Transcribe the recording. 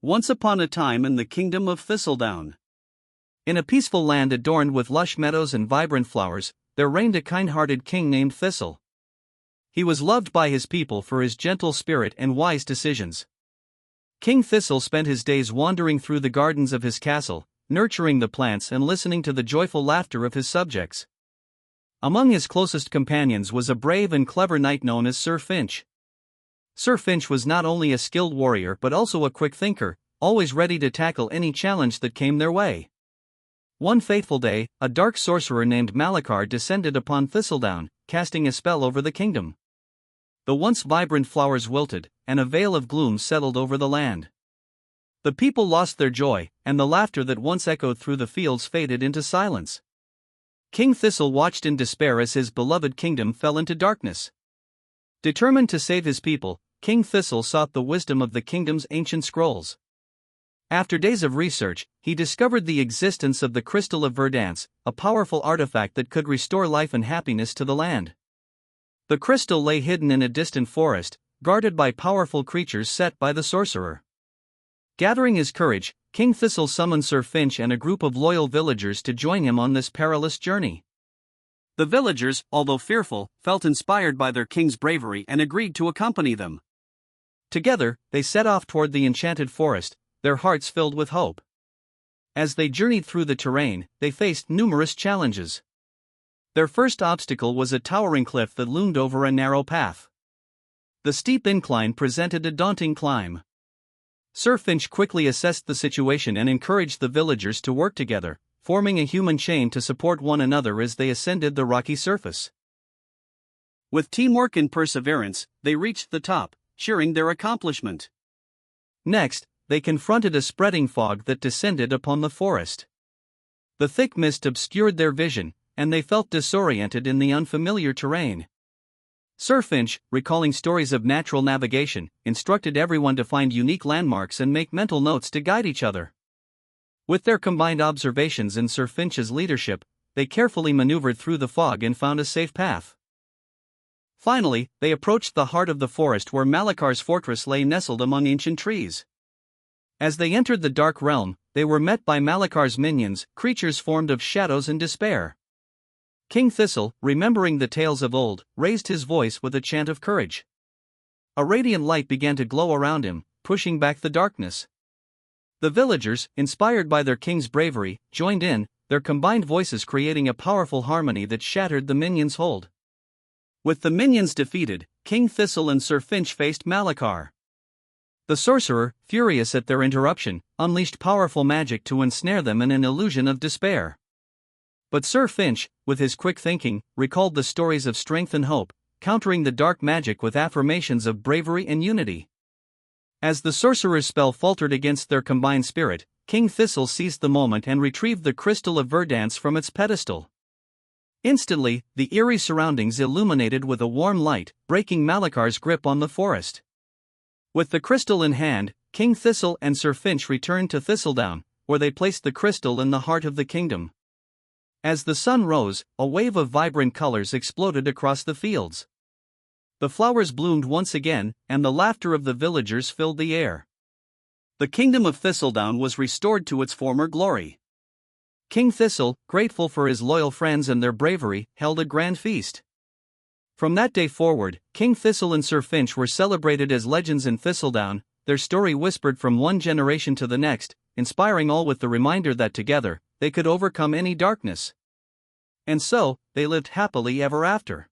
Once upon a time in the Kingdom of Thistledown. In a peaceful land adorned with lush meadows and vibrant flowers, there reigned a kind-hearted king named Thistle. He was loved by his people for his gentle spirit and wise decisions. King Thistle spent his days wandering through the gardens of his castle, nurturing the plants and listening to the joyful laughter of his subjects. Among his closest companions was a brave and clever knight known as Sir Finch. Sir Finch was not only a skilled warrior but also a quick thinker, always ready to tackle any challenge that came their way. One fateful day, a dark sorcerer named Malachar descended upon Thistledown, casting a spell over the kingdom. The once vibrant flowers wilted, and a veil of gloom settled over the land. The people lost their joy, and the laughter that once echoed through the fields faded into silence. King Thistle watched in despair as his beloved kingdom fell into darkness. Determined to save his people, King Thistle sought the wisdom of the kingdom's ancient scrolls. After days of research, he discovered the existence of the Crystal of Verdance, a powerful artifact that could restore life and happiness to the land. The crystal lay hidden in a distant forest, guarded by powerful creatures set by the sorcerer. Gathering his courage, King Thistle summoned Sir Finch and a group of loyal villagers to join him on this perilous journey. The villagers, although fearful, felt inspired by their king's bravery and agreed to accompany them. Together, they set off toward the enchanted forest, their hearts filled with hope. As they journeyed through the terrain, they faced numerous challenges. Their first obstacle was a towering cliff that loomed over a narrow path. The steep incline presented a daunting climb. Sir Finch quickly assessed the situation and encouraged the villagers to work together, forming a human chain to support one another as they ascended the rocky surface. With teamwork and perseverance, they reached the top, cheering their accomplishment. Next, they confronted a spreading fog that descended upon the forest. The thick mist obscured their vision, and they felt disoriented in the unfamiliar terrain. Sir Finch, recalling stories of natural navigation, instructed everyone to find unique landmarks and make mental notes to guide each other. With their combined observations and Sir Finch's leadership, they carefully maneuvered through the fog and found a safe path. Finally, they approached the heart of the forest where Malachar's fortress lay nestled among ancient trees. As they entered the dark realm, they were met by Malachar's minions, creatures formed of shadows and despair. King Thistle, remembering the tales of old, raised his voice with a chant of courage. A radiant light began to glow around him, pushing back the darkness. The villagers, inspired by their king's bravery, joined in, their combined voices creating a powerful harmony that shattered the minions' hold. With the minions defeated, King Thistle and Sir Finch faced Malachar. The sorcerer, furious at their interruption, unleashed powerful magic to ensnare them in an illusion of despair. But Sir Finch, with his quick thinking, recalled the stories of strength and hope, countering the dark magic with affirmations of bravery and unity. As the sorcerer's spell faltered against their combined spirit, King Thistle seized the moment and retrieved the Crystal of Verdance from its pedestal. Instantly, the eerie surroundings illuminated with a warm light, breaking Malachar's grip on the forest. With the crystal in hand, King Thistle and Sir Finch returned to Thistledown, where they placed the crystal in the heart of the kingdom. As the sun rose, a wave of vibrant colors exploded across the fields. The flowers bloomed once again, and the laughter of the villagers filled the air. The Kingdom of Thistledown was restored to its former glory. King Thistle, grateful for his loyal friends and their bravery, held a grand feast. From that day forward, King Thistle and Sir Finch were celebrated as legends in Thistledown, their story whispered from one generation to the next, inspiring all with the reminder that together, they could overcome any darkness. And so, they lived happily ever after.